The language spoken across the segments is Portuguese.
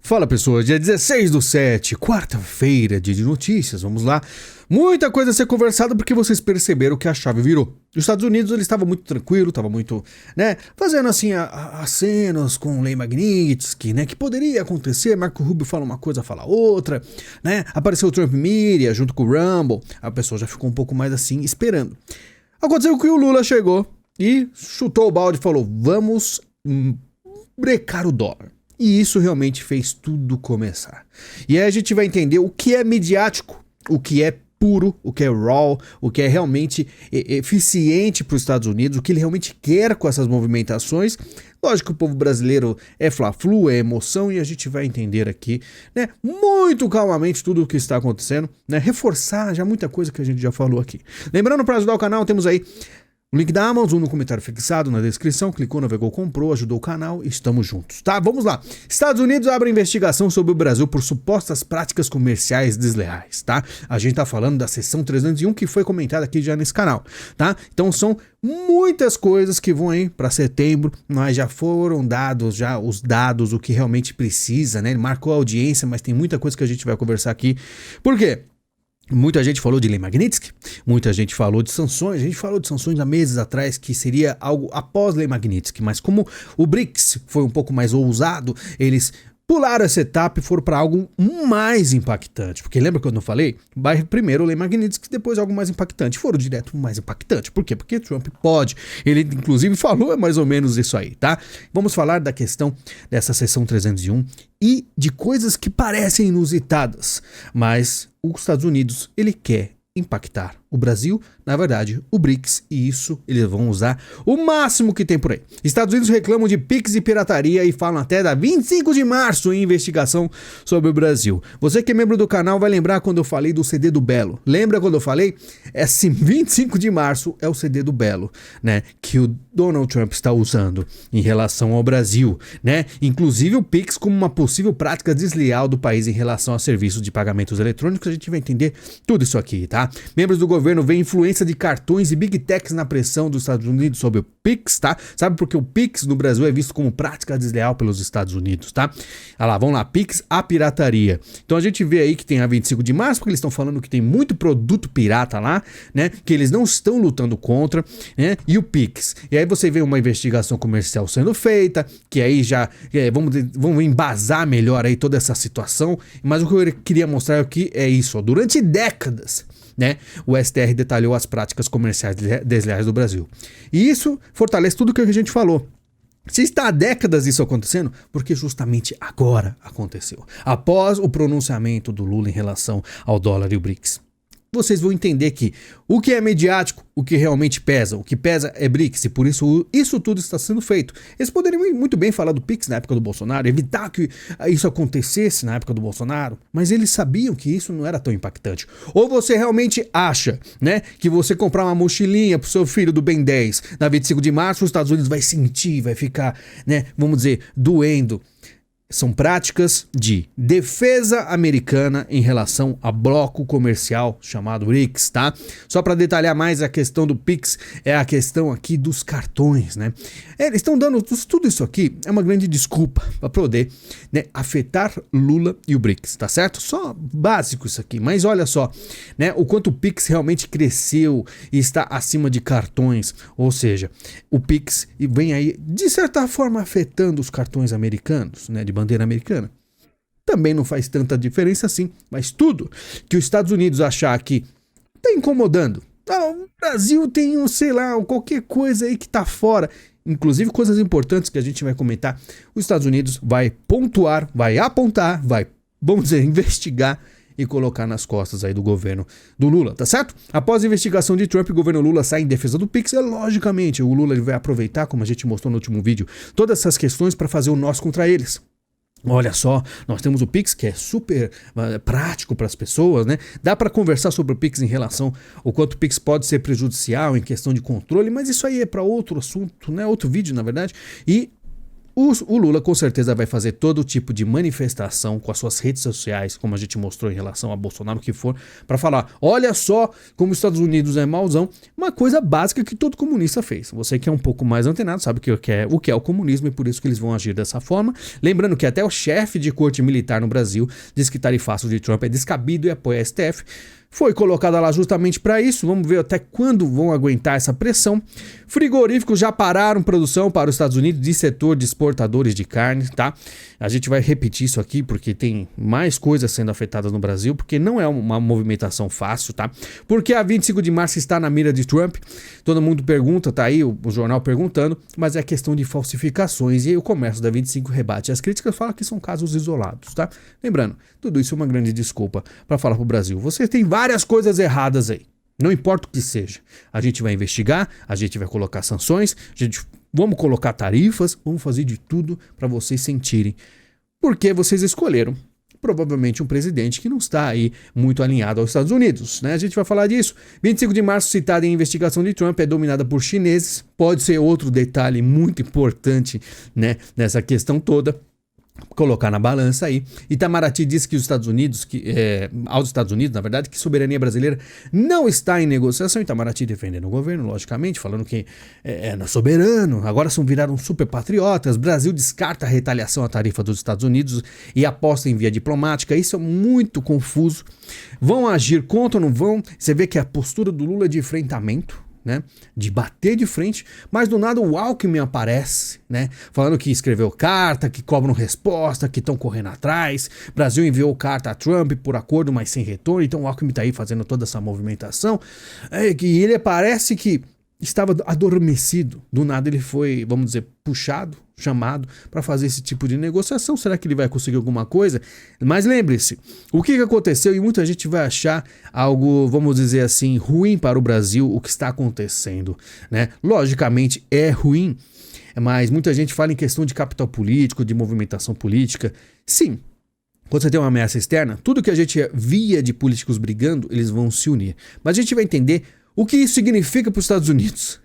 Fala pessoas, dia 16/7, quarta-feira, dia de notícias, vamos lá. Muita coisa a ser conversada porque vocês perceberam que a chave virou. Os Estados Unidos ele estava muito tranquilo, estava muito, fazendo assim as cenas com Leigh Magnitsky, que poderia acontecer. Marco Rubio fala uma coisa, fala outra, Apareceu o Trump Media junto com o Rumble, a pessoa já ficou um pouco mais assim, esperando. Aconteceu que o Lula chegou e chutou o balde e falou, vamos brecar o dólar. E isso realmente fez tudo começar. E aí a gente vai entender o que é midiático, o que é puro, o que é raw, o que é realmente eficiente para os Estados Unidos, o que ele realmente quer com essas movimentações. Lógico que o povo brasileiro é fla-flu, é emoção, e a gente vai entender aqui, muito calmamente tudo o que está acontecendo, reforçar já muita coisa que a gente já falou aqui. Lembrando, para ajudar o canal, temos aí o link da Amazon no comentário fixado na descrição, clicou, navegou, comprou, ajudou o canal e estamos juntos, tá? Vamos lá. Estados Unidos abre investigação sobre o Brasil por supostas práticas comerciais desleais, tá? A gente tá falando da seção 301 que foi comentada aqui já nesse canal, tá? Então são muitas coisas que vão aí para setembro, mas já foram dados os dados, o que realmente precisa, Ele marcou a audiência, mas tem muita coisa que a gente vai conversar aqui. Por quê? Muita gente falou de Leigh Magnitsky, muita gente falou de sanções, a gente falou de sanções há meses atrás que seria algo após Leigh Magnitsky, mas como o BRICS foi um pouco mais ousado, eles pularam essa etapa e foram para algo mais impactante, porque lembra quando eu falei? Vai primeiro o Leigh Magnitsky, depois algo mais impactante, foram direto pro mais impactante, por quê? Porque Trump pode, ele inclusive falou mais ou menos isso aí, tá? Vamos falar da questão dessa seção 301 e de coisas que parecem inusitadas, mas os Estados Unidos, ele quer impactar o Brasil, na verdade, o BRICS, e isso eles vão usar o máximo que tem por aí. Estados Unidos reclamam de PIX e pirataria e falam até da 25 de março em investigação sobre o Brasil. Você que é membro do canal vai lembrar quando eu falei do CD do Belo. Lembra quando eu falei? Esse 25 de março é o CD do Belo, que o Donald Trump está usando em relação ao Brasil, Inclusive o PIX como uma possível prática desleal do país em relação a serviços de pagamentos eletrônicos. A gente vai entender tudo isso aqui, tá? Membros do governo veem influência de cartões e big techs na pressão dos Estados Unidos sobre o PIX, tá? Sabe porque o PIX no Brasil é visto como prática desleal pelos Estados Unidos, tá? Olha lá, vamos lá, PIX a pirataria. Então a gente vê aí que tem a 25 de março, porque eles estão falando que tem muito produto pirata lá, que eles não estão lutando contra, e o PIX. E aí você vê uma investigação comercial sendo feita, que aí já vamos embasar melhor aí toda essa situação, mas o que eu queria mostrar aqui é isso, ó, durante décadas, o STR detalhou as práticas comerciais desleais do Brasil. E isso fortalece tudo o que a gente falou. Se está há décadas isso acontecendo, porque justamente agora aconteceu. Após o pronunciamento do Lula em relação ao dólar e o BRICS. Vocês vão entender que o que é mediático, o que realmente pesa, o que pesa é BRICS, e por isso tudo está sendo feito. Eles poderiam muito bem falar do PIX na época do Bolsonaro, evitar que isso acontecesse na época do Bolsonaro, mas eles sabiam que isso não era tão impactante. Ou você realmente acha, que você comprar uma mochilinha pro seu filho do Ben 10 na 25 de março, os Estados Unidos vai sentir, vai ficar, vamos dizer, doendo. São práticas de defesa americana em relação a bloco comercial chamado BRICS, tá? Só para detalhar mais a questão do PIX, é a questão aqui dos cartões, Eles estão dando tudo isso aqui, é uma grande desculpa para poder, afetar Lula e o BRICS, tá certo? Só básico isso aqui, mas olha só, o quanto o PIX realmente cresceu e está acima de cartões, ou seja, o PIX vem aí, de certa forma, afetando os cartões americanos, de bandeira americana. Também não faz tanta diferença assim, mas tudo que os Estados Unidos achar que tá incomodando, o Brasil tem qualquer coisa aí que tá fora, inclusive coisas importantes que a gente vai comentar, os Estados Unidos vai pontuar, vai apontar, vai, vamos dizer, investigar e colocar nas costas aí do governo do Lula, tá certo? Após a investigação de Trump, o governo Lula sai em defesa do PIX, logicamente, o Lula ele vai aproveitar, como a gente mostrou no último vídeo, todas essas questões para fazer o nós contra eles. Olha só, nós temos o PIX que é super prático para as pessoas, Dá para conversar sobre o PIX em relação ao quanto o PIX pode ser prejudicial em questão de controle, mas isso aí é para outro assunto, outro vídeo na verdade. E O Lula com certeza vai fazer todo tipo de manifestação com as suas redes sociais, como a gente mostrou em relação a Bolsonaro, o que for, para falar, olha só como os Estados Unidos é mauzão, uma coisa básica que todo comunista fez. Você que é um pouco mais antenado sabe o que é o comunismo e por isso que eles vão agir dessa forma. Lembrando que até o chefe de corte militar no Brasil diz que tarifaço de Trump é descabido e apoia a STF. Foi colocada lá justamente para isso. Vamos ver até quando vão aguentar essa pressão. Frigoríficos já pararam produção para os Estados Unidos de setor de exportadores de carne, tá? A gente vai repetir isso aqui porque tem mais coisas sendo afetadas no Brasil, porque não é uma movimentação fácil, tá? Porque a 25 de março está na mira de Trump. Todo mundo pergunta, tá aí o jornal perguntando, mas é questão de falsificações. E aí o comércio da 25 rebate as críticas, fala que são casos isolados, tá? Lembrando, tudo isso é uma grande desculpa para falar pro Brasil. Você tem várias coisas erradas aí. Não importa o que seja. A gente vai investigar, a gente vai colocar sanções, vamos colocar tarifas, vamos fazer de tudo para vocês sentirem. Porque vocês escolheram provavelmente um presidente que não está aí muito alinhado aos Estados Unidos, né? A gente vai falar disso. 25 de março, citada em investigação de Trump, é dominada por chineses. Pode ser outro detalhe muito importante, né, nessa questão toda. Colocar na balança aí. Itamaraty disse que os Estados Unidos, aos Estados Unidos, na verdade, que soberania brasileira não está em negociação. Itamaraty defendendo o governo, logicamente, falando que é soberano, agora viraram super patriotas. Brasil descarta a retaliação à tarifa dos Estados Unidos e aposta em via diplomática. Isso é muito confuso. Vão agir contra ou não vão? Você vê que a postura do Lula é de enfrentamento, né, de bater de frente, mas do nada o Alckmin aparece, né, falando que escreveu carta, que cobram resposta, que estão correndo atrás. Brasil enviou carta a Trump por acordo, mas sem retorno. Então o Alckmin tá aí fazendo toda essa movimentação, que ele parece que estava adormecido. Do nada ele foi, vamos dizer, chamado para fazer esse tipo de negociação. Será que ele vai conseguir alguma coisa? Mas lembre-se, o que aconteceu, e muita gente vai achar algo, vamos dizer assim, ruim para o Brasil, o que está acontecendo, né? Logicamente é ruim, mas muita gente fala em questão de capital político, de movimentação política. Sim, quando você tem uma ameaça externa, tudo que a gente via de políticos brigando, eles vão se unir. Mas a gente vai entender o que isso significa para os Estados Unidos?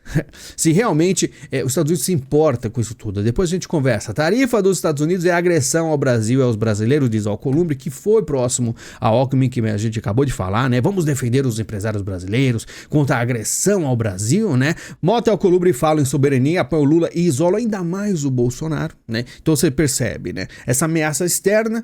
Se realmente os Estados Unidos se importa com isso tudo. Depois a gente conversa. A tarifa dos Estados Unidos é agressão ao Brasil e aos brasileiros, diz Alcolumbre, que foi próximo a Alckmin, que a gente acabou de falar, né? Vamos defender os empresários brasileiros contra a agressão ao Brasil, né? Mota e Alcolumbre falam em soberania, apoiam o Lula e isolam ainda mais o Bolsonaro, né? Então você percebe, né? Essa ameaça externa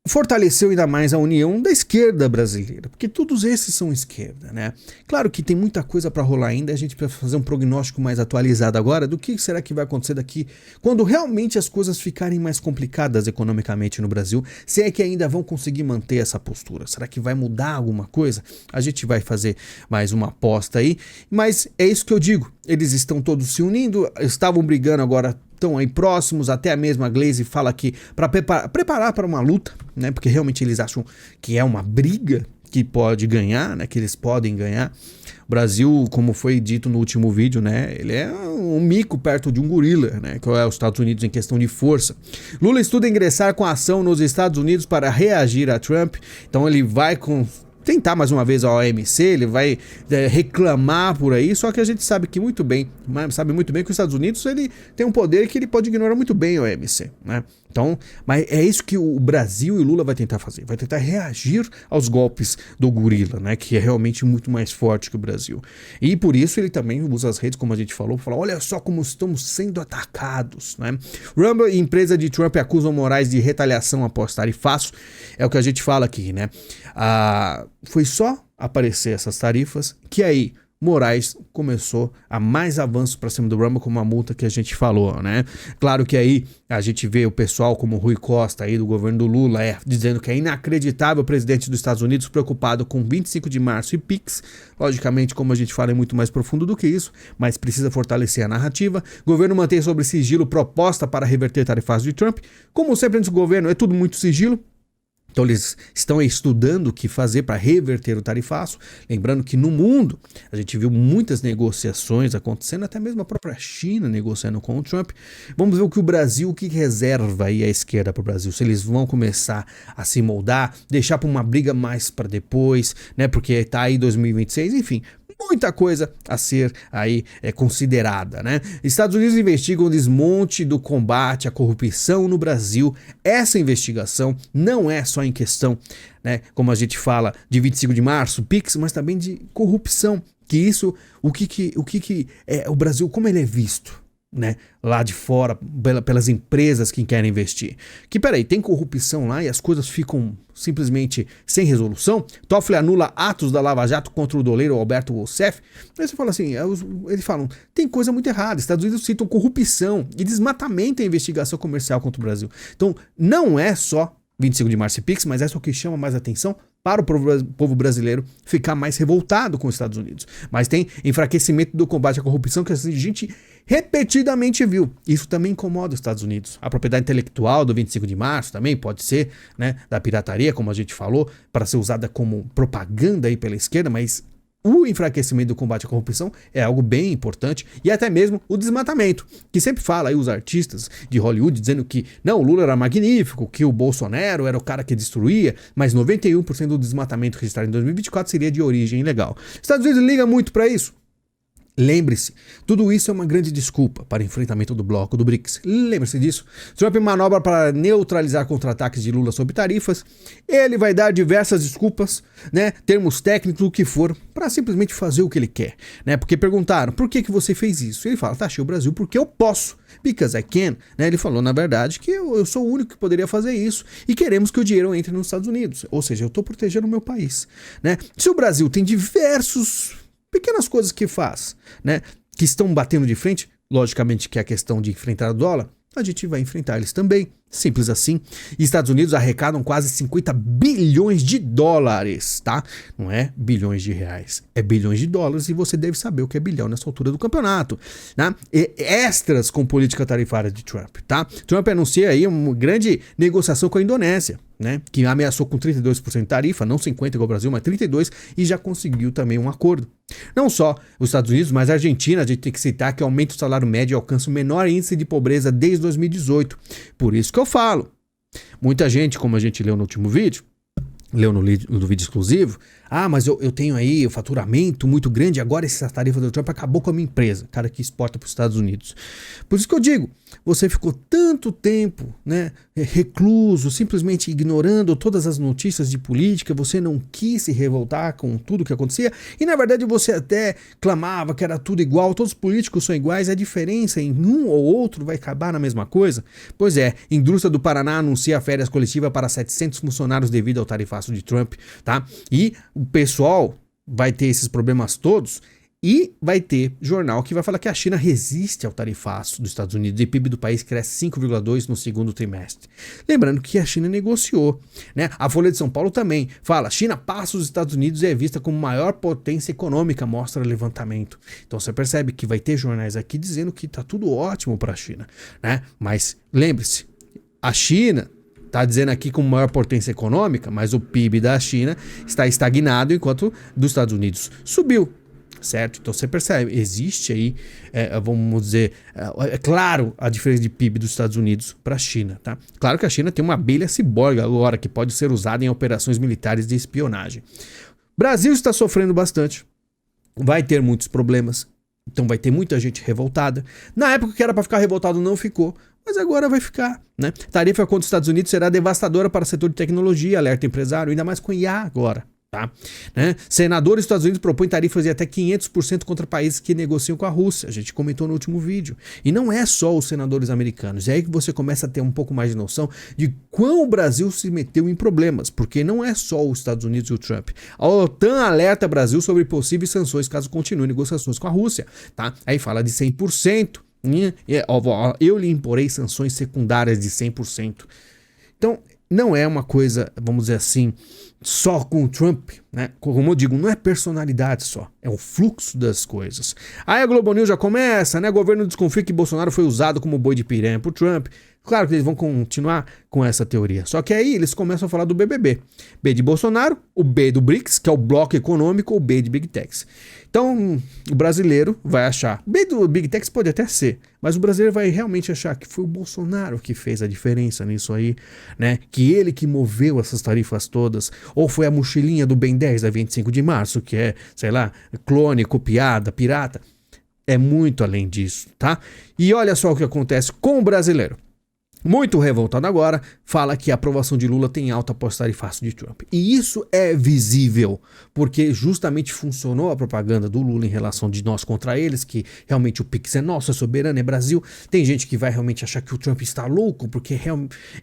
fortaleceu ainda mais a união da esquerda brasileira, porque todos esses são esquerda, né? Claro que tem muita coisa para rolar ainda, a gente precisa fazer um prognóstico mais atualizado agora do que será que vai acontecer daqui quando realmente as coisas ficarem mais complicadas economicamente no Brasil, se é que ainda vão conseguir manter essa postura. Será que vai mudar alguma coisa? A gente vai fazer mais uma aposta aí, mas é isso que eu digo, eles estão todos se unindo, estavam brigando, agora estão aí próximos. Até a mesma Glaze fala que para preparar para uma luta, né? Porque realmente eles acham que é uma briga que pode ganhar, né? Que eles podem ganhar. O Brasil, como foi dito no último vídeo, né? Ele é um mico perto de um gorila, né? Que é os Estados Unidos em questão de força. Lula estuda ingressar com ação nos Estados Unidos para reagir a Trump. Então ele vai tentar mais uma vez a OMC, ele vai reclamar por aí, só que a gente sabe muito bem que os Estados Unidos ele tem um poder que ele pode ignorar muito bem a OMC, né? Então, mas é isso que o Brasil e o Lula vai tentar fazer, vai tentar reagir aos golpes do gorila, né? Que é realmente muito mais forte que o Brasil. E por isso ele também usa as redes, como a gente falou, para falar, olha só como estamos sendo atacados, né? Rumble e empresa de Trump acusam Moraes de retaliação após tarifaço, é o que a gente fala aqui, né? Foi só aparecer essas tarifas que aí Moraes começou a mais avanços para cima do Rumble com uma multa que a gente falou, né? Claro que aí a gente vê o pessoal como Rui Costa aí do governo do Lula dizendo que é inacreditável o presidente dos Estados Unidos preocupado com 25 de março e PIX. Logicamente, como a gente fala, é muito mais profundo do que isso, mas precisa fortalecer a narrativa. Governo mantém sobre sigilo proposta para reverter tarifas de Trump. Como sempre antes do governo, é tudo muito sigilo. Então eles estão estudando o que fazer para reverter o tarifaço. Lembrando que no mundo a gente viu muitas negociações acontecendo, até mesmo a própria China negociando com o Trump. Vamos ver o que reserva aí a esquerda para o Brasil. Se eles vão começar a se moldar, deixar para uma briga mais para depois, né? Porque tá aí 2026, enfim. muita coisa a ser aí considerada, né? Estados Unidos investigam o desmonte do combate à corrupção no Brasil. Essa investigação não é só em questão, né, como a gente fala, de 25 de março, PIX, mas também de corrupção. Que isso, o que é o Brasil, como ele é visto, né, lá de fora, pelas empresas que querem investir. Que peraí, tem corrupção lá e as coisas ficam simplesmente sem resolução? Toffoli anula atos da Lava Jato contra o doleiro Alberto Rousseff. Aí você fala assim, eles falam, tem coisa muito errada. Estados Unidos citam corrupção e desmatamento em investigação comercial contra o Brasil. Então, não é só 25 de março e PIX, mas é só o que chama mais atenção para o povo brasileiro ficar mais revoltado com os Estados Unidos. Mas tem enfraquecimento do combate à corrupção que a gente repetidamente viu. Isso também incomoda os Estados Unidos. A propriedade intelectual do 25 de março também pode ser, né, da pirataria, como a gente falou, para ser usada como propaganda aí pela esquerda, mas o enfraquecimento do combate à corrupção é algo bem importante, e até mesmo o desmatamento, que sempre fala aí os artistas de Hollywood dizendo que não, o Lula era magnífico, que o Bolsonaro era o cara que destruía, mas 91% do desmatamento registrado em 2024 seria de origem ilegal. Estados Unidos liga muito para isso. Lembre-se, tudo isso é uma grande desculpa para o enfrentamento do bloco do BRICS. Lembre-se disso. Trump manobra para neutralizar contra-ataques de Lula sobre tarifas. Ele vai dar diversas desculpas, né, termos técnicos, o que for, para simplesmente fazer o que ele quer, né? Porque perguntaram, por que você fez isso? Ele fala, taxei o Brasil porque eu posso. Because I can. Né? Ele falou, na verdade, que eu sou o único que poderia fazer isso e queremos que o dinheiro entre nos Estados Unidos. Ou seja, eu estou protegendo o meu país, né? Se o Brasil tem diversos pequenas coisas que faz, né, que estão batendo de frente, logicamente que é a questão de enfrentar o dólar, a gente vai enfrentar eles também, simples assim. E Estados Unidos arrecadam quase 50 bilhões de dólares, tá? Não é bilhões de reais, é bilhões de dólares, e você deve saber o que é bilhão nessa altura do campeonato, né? E extras com política tarifária de Trump, tá? Trump anuncia aí uma grande negociação com a Indonésia, né, que ameaçou com 32% de tarifa, não 50% igual ao Brasil, mas 32%, e já conseguiu também um acordo. Não só os Estados Unidos, mas a Argentina, a gente tem que citar que aumenta o salário médio e alcança o menor índice de pobreza desde 2018. Por isso que eu falo, muita gente, como a gente leu no último vídeo, leu no vídeo exclusivo, mas eu tenho aí o faturamento muito grande, agora essa tarifa do Trump acabou com a minha empresa, cara que exporta para os Estados Unidos. Por isso que eu digo, você ficou tanto tempo, né, recluso, simplesmente ignorando todas as notícias de política, você não quis se revoltar com tudo que acontecia, e na verdade você até clamava que era tudo igual, todos os políticos são iguais, a diferença em um ou outro vai acabar na mesma coisa? Pois é, indústria do Paraná anuncia férias coletivas para 700 funcionários devido ao tarifaço de Trump, tá? E o pessoal vai ter esses problemas todos, e vai ter jornal que vai falar que a China resiste ao tarifaço dos Estados Unidos e o PIB do país cresce 5,2% no segundo trimestre. Lembrando que a China negociou, né? A Folha de São Paulo também fala, China passa os Estados Unidos e é vista como maior potência econômica, mostra levantamento. Então você percebe que vai ter jornais aqui dizendo que tá tudo ótimo para a China, né? Mas lembre-se, a China está dizendo aqui como maior potência econômica, mas o PIB da China está estagnado enquanto dos Estados Unidos subiu. Certo? Então você percebe, existe aí, vamos dizer, é claro a diferença de PIB dos Estados Unidos para a China, tá? Claro que a China tem uma abelha ciborgue agora que pode ser usada em operações militares de espionagem. Brasil está sofrendo bastante, vai ter muitos problemas, então vai ter muita gente revoltada. Na época que era para ficar revoltado não ficou, mas agora vai ficar, né? Tarifa contra os Estados Unidos será devastadora para o setor de tecnologia, alerta empresário, ainda mais com IA agora. Tá? Né? Senadores dos Estados Unidos propõem tarifas de até 500% contra países que negociam com a Rússia. A gente comentou no último vídeo. E não é só os senadores americanos. É aí que você começa a ter um pouco mais de noção de quão o Brasil se meteu em problemas. Porque não é só os Estados Unidos e o Trump. A OTAN alerta o Brasil sobre possíveis sanções caso continue negociações com a Rússia. Tá? Aí fala de 100%. Eu lhe imporei sanções secundárias de 100%. Então, não é uma coisa, vamos dizer assim, só com o Trump, né? Como eu digo, não é personalidade só, é o fluxo das coisas. Aí a Globo News já começa, né? O governo desconfia que Bolsonaro foi usado como boi de piranha por Trump. Claro que eles vão continuar com essa teoria. Só que aí eles começam a falar do BBB. B de Bolsonaro, o B do BRICS, que é o bloco econômico, o B de Big Techs. Então, o brasileiro vai achar... B do Big Techs pode até ser, mas o brasileiro vai realmente achar que foi o Bolsonaro que fez a diferença nisso aí, né? Que ele que moveu essas tarifas todas. Ou foi a mochilinha do Ben 10 da 25 de março, que é, sei lá, clone, copiada, pirata. É muito além disso, tá? E olha só o que acontece com o brasileiro. Muito revoltado agora, fala que a aprovação de Lula tem alta após tarifaço de Trump. E isso é visível, porque justamente funcionou a propaganda do Lula em relação de nós contra eles, que realmente o Pix é nosso, é soberano, é Brasil. Tem gente que vai realmente achar que o Trump está louco, porque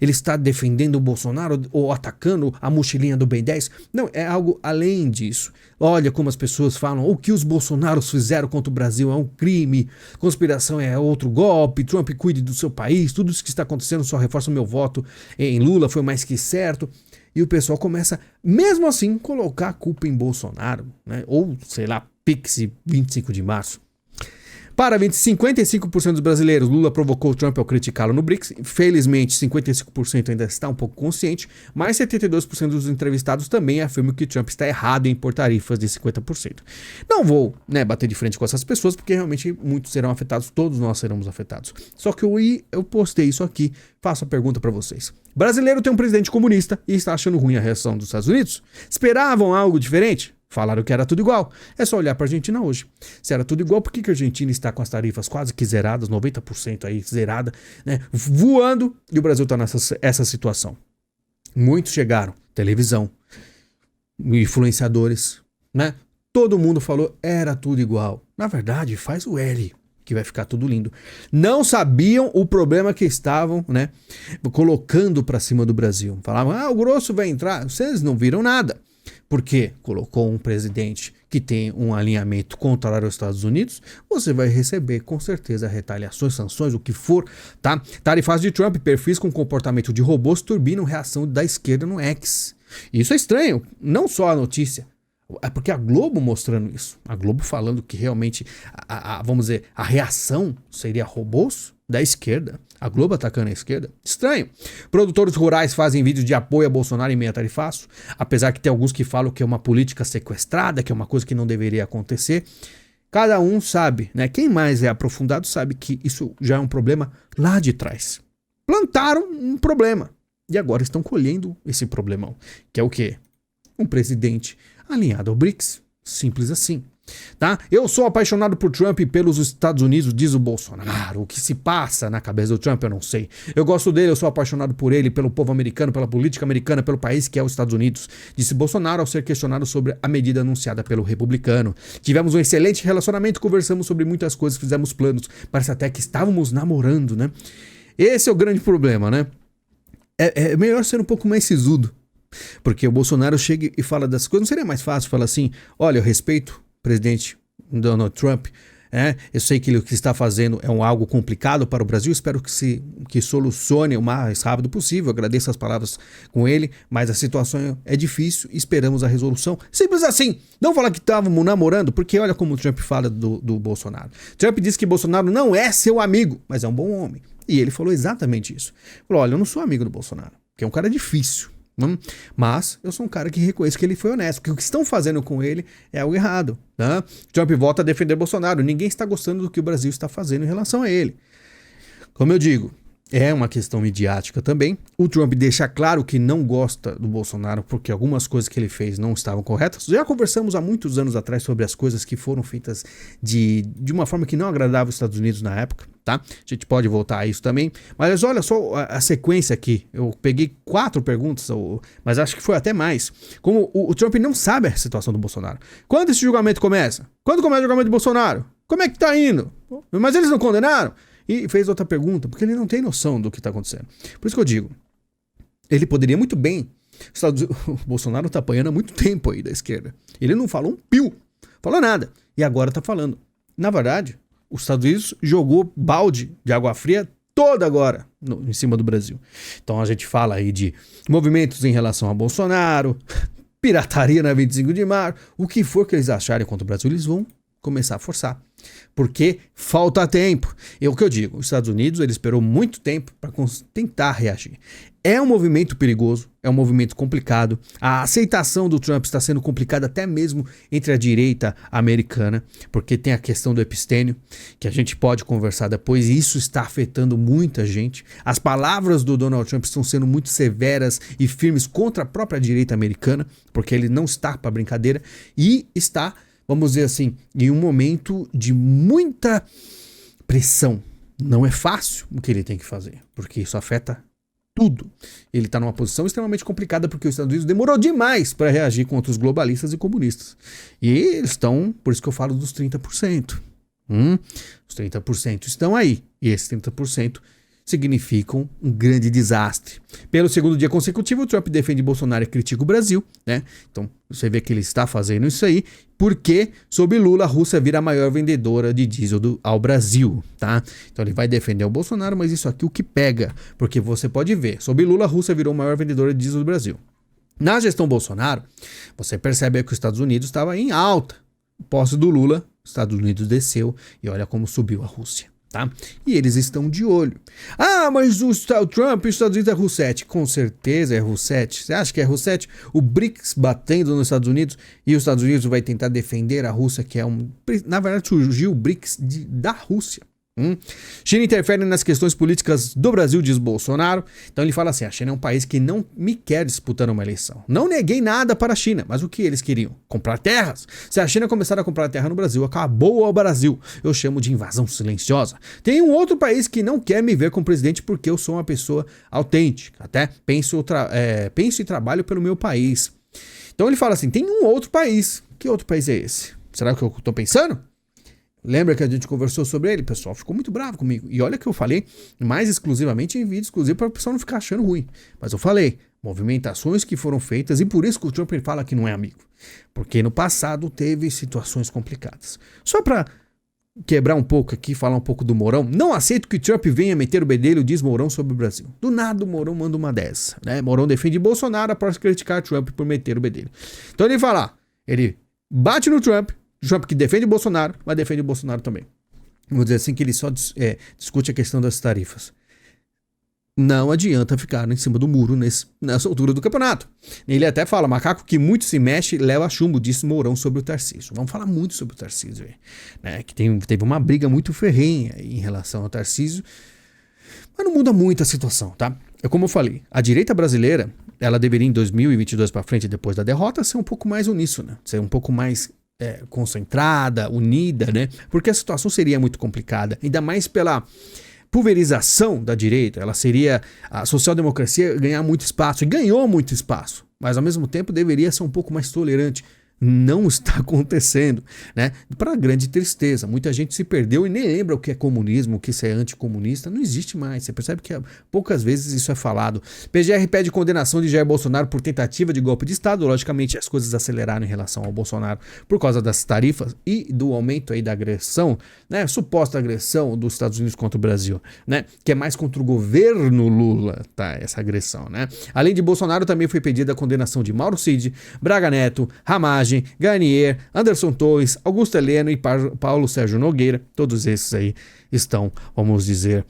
ele está defendendo o Bolsonaro ou atacando a mochilinha do Ben 10. Não, é algo além disso. Olha como as pessoas falam, o que os Bolsonaros fizeram contra o Brasil é um crime, conspiração é outro golpe, Trump cuide do seu país, tudo isso que está acontecendo só reforça o meu voto em Lula, foi mais que certo. E o pessoal começa, mesmo assim, colocar a culpa em Bolsonaro, né? Ou, sei lá, Pix 25 de março. Para 55% dos brasileiros, Lula provocou Trump ao criticá-lo no BRICS. Felizmente, 55% ainda está um pouco consciente, mas 72% dos entrevistados também afirmam que Trump está errado em impor tarifas de 50%. Não vou, bater de frente com essas pessoas, porque realmente muitos serão afetados, todos nós seremos afetados. Só que eu postei isso aqui, faço a pergunta para vocês. Brasileiro tem um presidente comunista e está achando ruim a reação dos Estados Unidos? Esperavam algo diferente? Falaram que era tudo igual. É só olhar para a Argentina hoje. Se era tudo igual, por que a Argentina está com as tarifas quase que zeradas, 90% aí zerada, né? Voando, e o Brasil está nessa situação? Muitos chegaram, televisão, influenciadores, né? Todo mundo falou, era tudo igual. Na verdade, faz o L, que vai ficar tudo lindo. Não sabiam o problema que estavam, colocando para cima do Brasil. Falavam, o grosso vai entrar. Vocês não viram nada. Porque colocou um presidente que tem um alinhamento contrário aos Estados Unidos, você vai receber com certeza retaliações, sanções, o que for, tá? Tarifas de Trump, perfis com comportamento de robôs turbinam reação da esquerda no X. Isso é estranho, não só a notícia, é porque a Globo mostrando isso, a Globo falando que realmente, vamos dizer, a reação seria robôs da esquerda. A Globo atacando a esquerda? Estranho. Produtores rurais fazem vídeos de apoio a Bolsonaro em meio a tarifaço, apesar que tem alguns que falam que é uma política sequestrada, que é uma coisa que não deveria acontecer. Cada um sabe, Quem mais é aprofundado sabe que isso já é um problema lá de trás. Plantaram um problema e agora estão colhendo esse problemão, que é o quê? Um presidente alinhado ao BRICS. Simples assim. Tá? Eu sou apaixonado por Trump e pelos Estados Unidos, diz o Bolsonaro. O que se passa na cabeça do Trump eu não sei. Eu gosto dele, eu sou apaixonado por ele, pelo povo americano, pela política americana, pelo país que é os Estados Unidos, disse Bolsonaro ao ser questionado sobre a medida anunciada pelo republicano. Tivemos um excelente relacionamento, conversamos sobre muitas coisas, fizemos planos, parece até que estávamos namorando, Esse é o grande problema, É melhor ser um pouco mais sisudo, porque o Bolsonaro chega e fala das coisas, não seria mais fácil falar assim, olha, eu respeito presidente Donald Trump, eu sei que o que está fazendo é algo complicado para o Brasil, espero que solucione o mais rápido possível, agradeço as palavras com ele, mas a situação é difícil, esperamos a resolução, simples assim, não falar que estávamos namorando, porque olha como o Trump fala do Bolsonaro. Trump diz que Bolsonaro não é seu amigo, mas é um bom homem, e ele falou exatamente isso, falou, olha, eu não sou amigo do Bolsonaro, que é um cara difícil, mas eu sou um cara que reconheço que ele foi honesto, que o que estão fazendo com ele é algo errado. Trump volta a defender Bolsonaro. Ninguém está gostando do que o Brasil está fazendo em relação a ele. Como eu digo, é uma questão midiática também. O Trump deixa claro que não gosta do Bolsonaro porque algumas coisas que ele fez não estavam corretas. Já conversamos há muitos anos atrás sobre as coisas que foram feitas de uma forma que não agradava os Estados Unidos na época, tá? A gente pode voltar a isso também. Mas olha só a sequência aqui. Eu peguei 4 perguntas, mas acho que foi até mais. Como o Trump não sabe a situação do Bolsonaro. Quando esse julgamento começa? Quando começa o julgamento de Bolsonaro? Como é que tá indo? Mas eles não condenaram? E fez outra pergunta, porque ele não tem noção do que está acontecendo. Por isso que eu digo, ele poderia muito bem... O Bolsonaro está apanhando há muito tempo aí da esquerda. Ele não falou um pio, falou nada. E agora está falando. Na verdade, os Estados Unidos jogou balde de água fria toda agora em cima do Brasil. Então a gente fala aí de movimentos em relação a Bolsonaro, pirataria na 25 de março, o que for que eles acharem contra o Brasil, eles vão começar a forçar. Porque falta tempo. É o que eu digo, os Estados Unidos ele esperou muito tempo para tentar reagir. É um movimento perigoso, é um movimento complicado. A aceitação do Trump está sendo complicada até mesmo entre a direita americana, porque tem a questão do epistênio, que a gente pode conversar depois, e isso está afetando muita gente. As palavras do Donald Trump estão sendo muito severas e firmes contra a própria direita americana, porque ele não está para brincadeira e está, vamos dizer assim, em um momento de muita pressão. Não é fácil o que ele tem que fazer, porque isso afeta tudo. Ele está numa posição extremamente complicada porque os Estados Unidos demorou demais para reagir contra os globalistas e comunistas. E eles estão, por isso que eu falo dos 30%. Os 30% estão aí. E esses 30% significam um grande desastre. Pelo segundo dia consecutivo, o Trump defende Bolsonaro e critica o Brasil, né? Então, você vê que ele está fazendo isso aí, porque, sob Lula, a Rússia vira a maior vendedora de diesel ao Brasil, tá? Então, ele vai defender o Bolsonaro, mas isso aqui o que pega, porque você pode ver, sob Lula, a Rússia virou a maior vendedora de diesel do Brasil. Na gestão Bolsonaro, você percebe que os Estados Unidos estava em alta. Posse do Lula, os Estados Unidos desceu e olha como subiu a Rússia. Tá? E eles estão de olho. Ah, mas o Trump e os Estados Unidos é Rousseff. Com certeza é Rousseff. Você acha que é Rousseff? O BRICS batendo nos Estados Unidos e os Estados Unidos vai tentar defender a Rússia, que é um... Na verdade, surgiu o BRICS da Rússia. China interfere nas questões políticas do Brasil, diz Bolsonaro. Então ele fala assim, a China é um país que não me quer disputando uma eleição. Não neguei nada para a China, mas o que eles queriam? Comprar terras. Se a China começar a comprar terra no Brasil, acabou o Brasil. Eu chamo de invasão silenciosa. Tem um outro país que não quer me ver como presidente porque eu sou uma pessoa autêntica. Até penso e trabalho pelo meu país. Então ele fala assim, tem um outro país. Que outro país é esse? Será que eu estou pensando? Lembra que a gente conversou sobre ele? O pessoal ficou muito bravo comigo. E olha que eu falei mais exclusivamente em vídeo exclusivo para o pessoal não ficar achando ruim. Mas eu falei, movimentações que foram feitas e por isso que o Trump ele fala que não é amigo. Porque no passado teve situações complicadas. Só para quebrar um pouco aqui, falar um pouco do Mourão. Não aceito que o Trump venha meter o bedelho, diz Mourão sobre o Brasil. Do nada o Mourão manda uma dessa. Né? Mourão defende Bolsonaro após criticar Trump por meter o bedelho. Então ele fala, ele bate no Trump que defende o Bolsonaro, mas defende o Bolsonaro também. Vamos dizer assim que ele só discute a questão das tarifas. Não adianta ficar em cima do muro nessa altura do campeonato. Ele até fala, macaco que muito se mexe leva chumbo, disse Mourão sobre o Tarcísio. Vamos falar muito sobre o Tarcísio aí, né? Que teve uma briga muito ferrenha em relação ao Tarcísio, mas não muda muito a situação, tá? É como eu falei, a direita brasileira, ela deveria em 2022 para frente, depois da derrota, ser um pouco mais uníssona, ser um pouco mais concentrada, unida, né? Porque a situação seria muito complicada, ainda mais pela pulverização da direita. Ela seria, a social-democracia ganhar muito espaço, e ganhou muito espaço, mas ao mesmo tempo deveria ser um pouco mais tolerante. Não está acontecendo, né? Para grande tristeza, muita gente se perdeu e nem lembra o que é comunismo, o que isso é anticomunista, não existe mais. Você percebe que poucas vezes isso é falado. PGR pede condenação de Jair Bolsonaro por tentativa de golpe de Estado. Logicamente, as coisas aceleraram em relação ao Bolsonaro por causa das tarifas e do aumento aí da agressão, né? Suposta agressão dos Estados Unidos contra o Brasil, né? Que é mais contra o governo Lula, tá? Essa agressão, né? Além de Bolsonaro, também foi pedida a condenação de Mauro Cid, Braga Neto, Ramagem, Garnier, Anderson Torres, Augusto Heleno e Paulo Sérgio Nogueira. Todos esses aí estão, vamos dizer,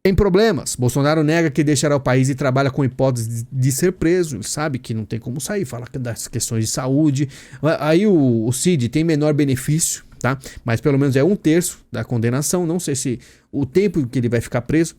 em problemas. Bolsonaro nega que deixará o país e trabalha com hipótese de ser preso. Ele sabe que não tem como sair, fala das questões de saúde. Aí o Cid tem menor benefício, tá? Mas pelo menos é 1/3 da condenação. Não sei se o tempo que ele vai ficar preso,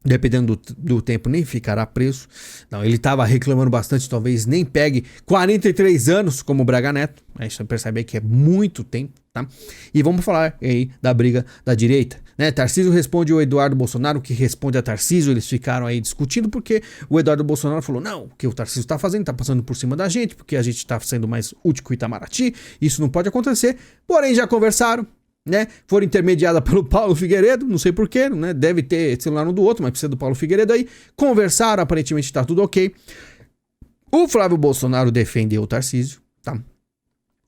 dependendo do tempo, nem ficará preso. Não, ele estava reclamando bastante, talvez nem pegue 43 anos como o Braga Neto. Aí você percebe que é muito tempo, tá? E vamos falar aí da briga da direita, né? Tarcísio responde ao Eduardo Bolsonaro, que responde a Tarcísio. Eles ficaram aí discutindo porque o Eduardo Bolsonaro falou, não, o que o Tarcísio está fazendo, está passando por cima da gente, porque a gente está sendo mais útil que o Itamaraty, isso não pode acontecer. Porém, já conversaram, né? Foram intermediada pelo Paulo Figueiredo, não sei porquê, né? Deve ter celular um do outro, mas precisa do Paulo Figueiredo aí. Conversaram, aparentemente tá tudo ok. O Flávio Bolsonaro defendeu o Tarcísio, tá?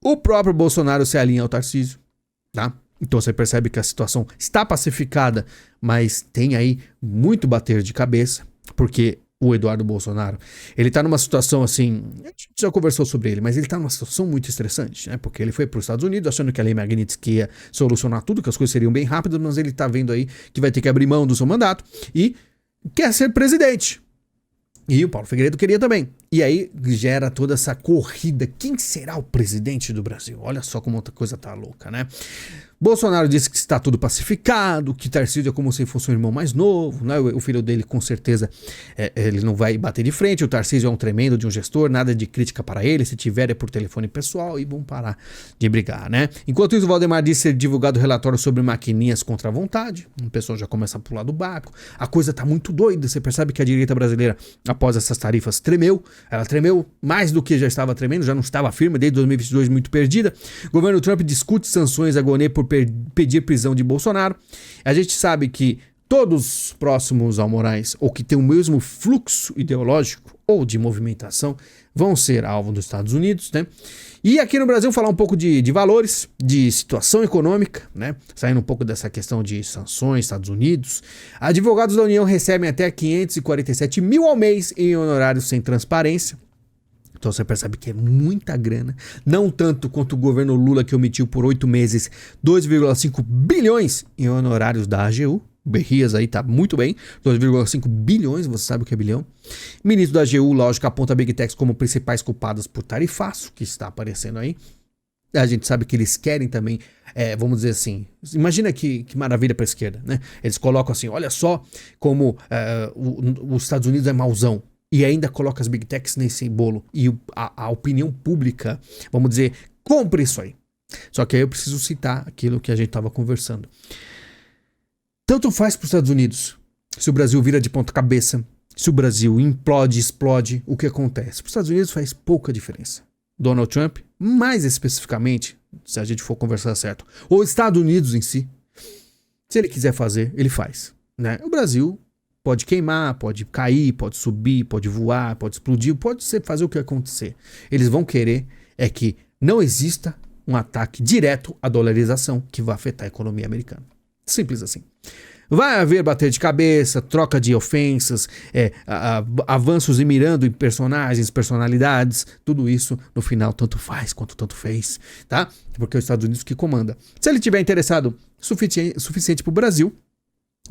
O próprio Bolsonaro se alinha ao Tarcísio, tá? Então você percebe que a situação está pacificada, mas tem aí muito bater de cabeça, porque o Eduardo Bolsonaro. Ele tá numa situação assim, a gente já conversou sobre ele, mas ele tá numa situação muito estressante, né? Porque ele foi para os Estados Unidos achando que a lei Magnitsky ia solucionar tudo, que as coisas seriam bem rápidas, mas ele tá vendo aí que vai ter que abrir mão do seu mandato e quer ser presidente. E o Paulo Figueiredo queria também. E aí gera toda essa corrida. Quem será o presidente do Brasil? Olha só como outra coisa tá louca, né? Bolsonaro disse que está tudo pacificado, que Tarcísio é como se fosse um irmão mais novo, né? O filho dele com certeza ele não vai bater de frente. O Tarcísio é um tremendo de um gestor, nada de crítica para ele, se tiver é por telefone pessoal e vão parar de brigar, né? Enquanto isso, o Valdemar disse ser divulgado o relatório sobre maquininhas contra a vontade. O pessoal já começa a pular do barco. A coisa tá muito doida, você percebe que a direita brasileira, após essas tarifas, tremeu. Ela tremeu mais do que já estava tremendo, já não estava firme, desde 2022 muito perdida. O governo Trump discute sanções a Gonê por pedir prisão de Bolsonaro. A gente sabe que todos próximos ao Moraes, ou que tem o mesmo fluxo ideológico ou de movimentação, vão ser alvo dos Estados Unidos, né? E aqui no Brasil falar um pouco de valores, de situação econômica, né? Saindo um pouco dessa questão de sanções, Estados Unidos. Advogados da União recebem até 547 mil ao mês em honorários sem transparência. Então você percebe que é muita grana, não tanto quanto o governo Lula, que omitiu por 8 meses 2,5 bilhões em honorários da AGU. Berrias aí tá muito bem, 2,5 bilhões, você sabe o que é bilhão. Ministro da AGU, lógico, aponta a Big Techs como principais culpadas por tarifaço, que está aparecendo aí. A gente sabe que eles querem também, vamos dizer assim, imagina que maravilha para a esquerda, né? Eles colocam assim, olha só como os Estados Unidos é mauzão. E ainda coloca as Big Techs nesse bolo. E a opinião pública, vamos dizer, compra isso aí. Só que aí eu preciso citar aquilo que a gente estava conversando. Tanto faz para os Estados Unidos. Se o Brasil vira de ponta cabeça, se o Brasil implode, explode, o que acontece? Para os Estados Unidos faz pouca diferença. Donald Trump, mais especificamente, se a gente for conversar certo, ou Estados Unidos em si, se ele quiser fazer, ele faz, né? O Brasil pode queimar, pode cair, pode subir, pode voar, pode explodir, pode fazer o que acontecer. Eles vão querer que não exista um ataque direto à dolarização que vai afetar a economia americana. Simples assim. Vai haver bater de cabeça, troca de ofensas, avanços e mirando em personagens, personalidades, tudo isso no final tanto faz quanto tanto fez, tá? Porque é os Estados Unidos que comanda. Se ele tiver interessado suficiente para o Brasil,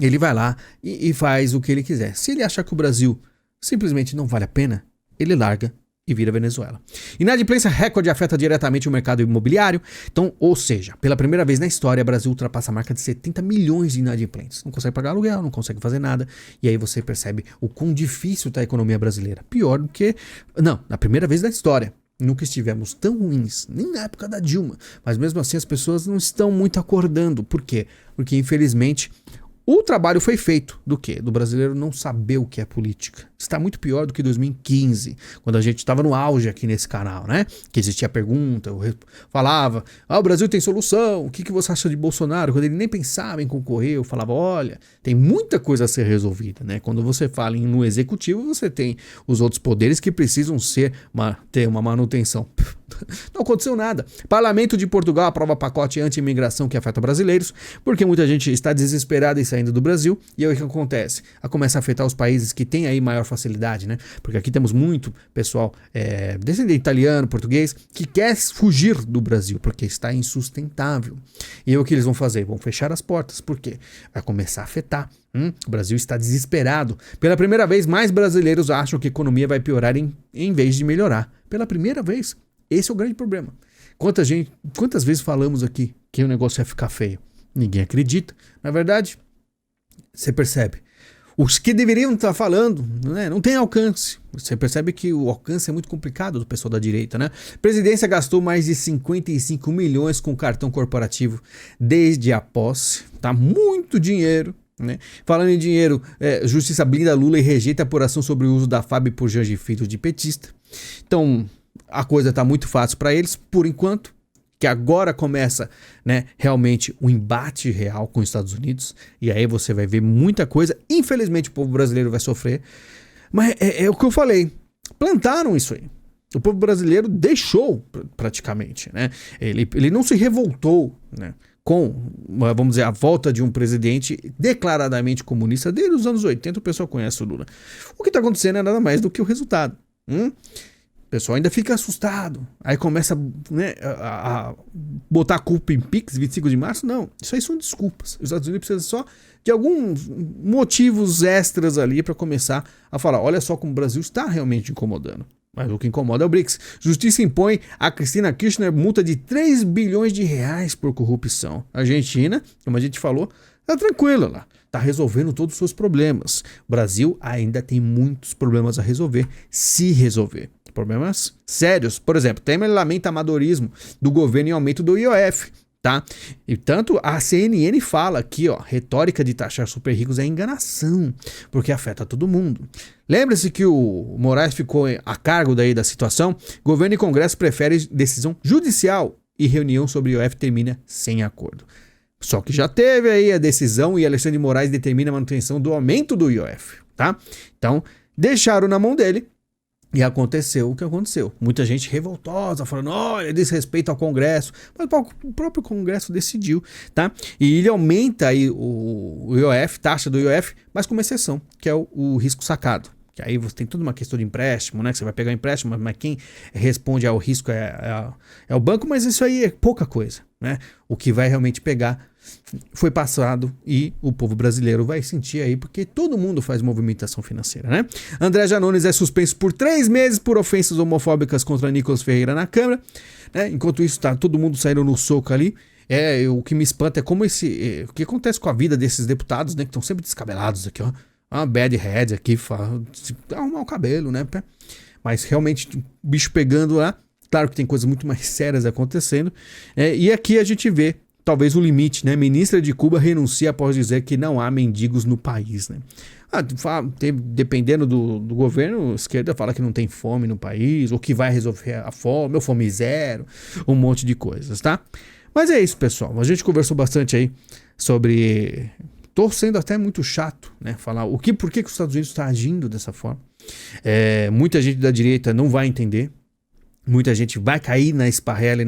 ele vai lá e faz o que ele quiser. Se ele achar que o Brasil simplesmente não vale a pena, ele larga e vira Venezuela. Inadimplência recorde afeta diretamente o mercado imobiliário. Então, ou seja, pela primeira vez na história, o Brasil ultrapassa a marca de 70 milhões de inadimplentes. Não consegue pagar aluguel, não consegue fazer nada. E aí você percebe o quão difícil está a economia brasileira. Pior do que... Não, na primeira vez na história. Nunca estivemos tão ruins, nem na época da Dilma. Mas mesmo assim as pessoas não estão muito acordando. Por quê? Porque infelizmente... O trabalho foi feito do quê? Do brasileiro não saber o que é política. Está muito pior do que 2015, quando a gente estava no auge aqui nesse canal, né? Que existia pergunta, eu falava, o Brasil tem solução, o que você acha de Bolsonaro? Quando ele nem pensava em concorrer, eu falava, olha, tem muita coisa a ser resolvida, né? Quando você fala no executivo, você tem os outros poderes que precisam ter uma manutenção. Não aconteceu nada. Parlamento de Portugal aprova pacote anti-imigração que afeta brasileiros, porque muita gente está desesperada em saindo do Brasil, e aí o que acontece? Começa a afetar os países que têm aí maior facilidade, né? Porque aqui temos muito pessoal descendente italiano, português, que quer fugir do Brasil, porque está insustentável. E aí o que eles vão fazer? Vão fechar as portas, por quê? Vai começar a afetar. O Brasil está desesperado. Pela primeira vez, mais brasileiros acham que a economia vai piorar em vez de melhorar. Pela primeira vez. Esse é o grande problema. Quantas vezes falamos aqui que o negócio ia ficar feio? Ninguém acredita. Na verdade, você percebe. Os que deveriam estar falando, né, não tem alcance. Você percebe que o alcance é muito complicado do pessoal da direita, né? A presidência gastou mais de 55 milhões com cartão corporativo desde a posse. Tá muito dinheiro. Né? Falando em dinheiro, Justiça blinda Lula e rejeita a apuração sobre o uso da FAB por Jorge Filho de petista. Então, a coisa está muito fácil para eles, por enquanto, que agora começa, né, realmente o embate real com os Estados Unidos, e aí você vai ver muita coisa. Infelizmente o povo brasileiro vai sofrer, mas é o que eu falei, plantaram isso aí. O povo brasileiro deixou praticamente, né? Ele não se revoltou, né, com, vamos dizer, a volta de um presidente declaradamente comunista desde os anos 80, o pessoal conhece o Lula. O que está acontecendo é nada mais do que o resultado. O pessoal ainda fica assustado. Aí começa, né, a botar a culpa em Pix, 25 de março. Não, isso aí são desculpas. Os Estados Unidos precisam só de alguns motivos extras ali para começar a falar, olha só como o Brasil está realmente incomodando. Mas o que incomoda é o BRICS. Justiça impõe a Cristina Kirchner multa de 3 bilhões de reais por corrupção. A Argentina, como a gente falou, tá tranquila lá. Tá resolvendo todos os seus problemas. O Brasil ainda tem muitos problemas a resolver, se resolver. Problemas sérios. Por exemplo, Temer lamenta amadorismo do governo em aumento do IOF. Tá? E tanto a CNN fala aqui, ó, retórica de taxar super ricos é enganação, porque afeta todo mundo. Lembre-se que o Moraes ficou a cargo daí da situação. Governo e Congresso preferem decisão judicial e reunião sobre IOF termina sem acordo. Só que já teve aí a decisão e Alexandre de Moraes determina a manutenção do aumento do IOF, tá? Então, deixaram na mão dele. E aconteceu o que aconteceu. Muita gente revoltosa, falando, olha, desrespeito ao Congresso. Mas o próprio Congresso decidiu, tá? E ele aumenta aí o IOF, taxa do IOF, mas com uma exceção, que é o risco sacado. Que aí você tem toda uma questão de empréstimo, né? Que você vai pegar um empréstimo, mas quem responde ao risco é o banco, mas isso aí é pouca coisa, né? O que vai realmente pegar foi passado e o povo brasileiro vai sentir aí, porque todo mundo faz movimentação financeira, né? André Janones é suspenso por 3 meses por ofensas homofóbicas contra Nicolas Ferreira na Câmara, né? Enquanto isso, tá todo mundo saindo no soco ali. O que me espanta é como o que acontece com a vida desses deputados, né? Que estão sempre descabelados aqui, ó. Uma bad head aqui, arrumar o cabelo, né? Mas realmente, o bicho pegando lá. Claro que tem coisas muito mais sérias acontecendo. E aqui a gente vê talvez o limite, né? Ministra de Cuba renuncia após dizer que não há mendigos no país, né? Dependendo do governo, a esquerda fala que não tem fome no país, ou que vai resolver a fome, ou fome zero, um monte de coisas, tá? Mas é isso, pessoal. A gente conversou bastante aí sobre... Tô sendo até muito chato, né? Falar por que os Estados Unidos está agindo dessa forma. Muita gente da direita não vai entender. Muita gente vai cair na esparrela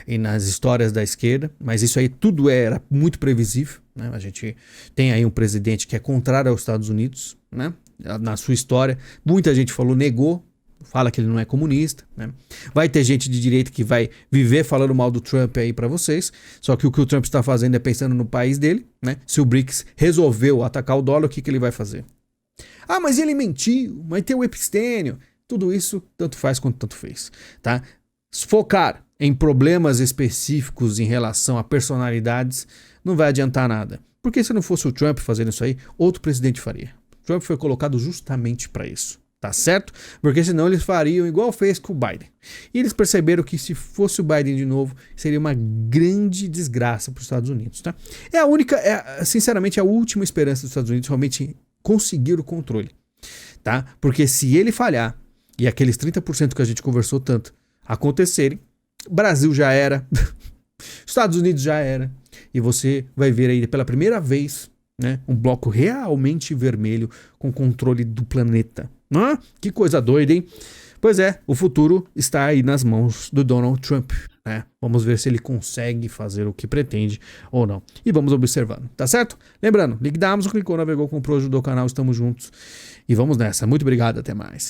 e nas histórias da esquerda, mas isso aí tudo era muito previsível, né? A gente tem aí um presidente que é contrário aos Estados Unidos, né? Na sua história. Muita gente negou, fala que ele não é comunista, né? Vai ter gente de direita que vai viver falando mal do Trump aí pra vocês, só que o Trump está fazendo é pensando no país dele, né? Se o BRICS resolveu atacar o dólar, o que ele vai fazer? Ah, mas ele mentiu, mas tem o epistênio. Tudo isso tanto faz quanto tanto fez, tá? Focar em problemas específicos em relação a personalidades não vai adiantar nada. Porque se não fosse o Trump fazendo isso aí, outro presidente faria. O Trump foi colocado justamente para isso, tá certo? Porque senão eles fariam igual fez com o Biden. E eles perceberam que se fosse o Biden de novo, seria uma grande desgraça para os Estados Unidos, tá? Sinceramente, a última esperança dos Estados Unidos realmente conseguir o controle, tá? Porque se ele falhar, e aqueles 30% que a gente conversou tanto acontecerem, Brasil já era, Estados Unidos já era, e você vai ver aí pela primeira vez, né, um bloco realmente vermelho com controle do planeta. Que coisa doida, hein? Pois é, o futuro está aí nas mãos do Donald Trump, né? Vamos ver se ele consegue fazer o que pretende ou não. E vamos observando, tá certo? Lembrando, link da Amazon, clicou, navegou, comprou, ajudou o canal, estamos juntos. E vamos nessa. Muito obrigado, até mais.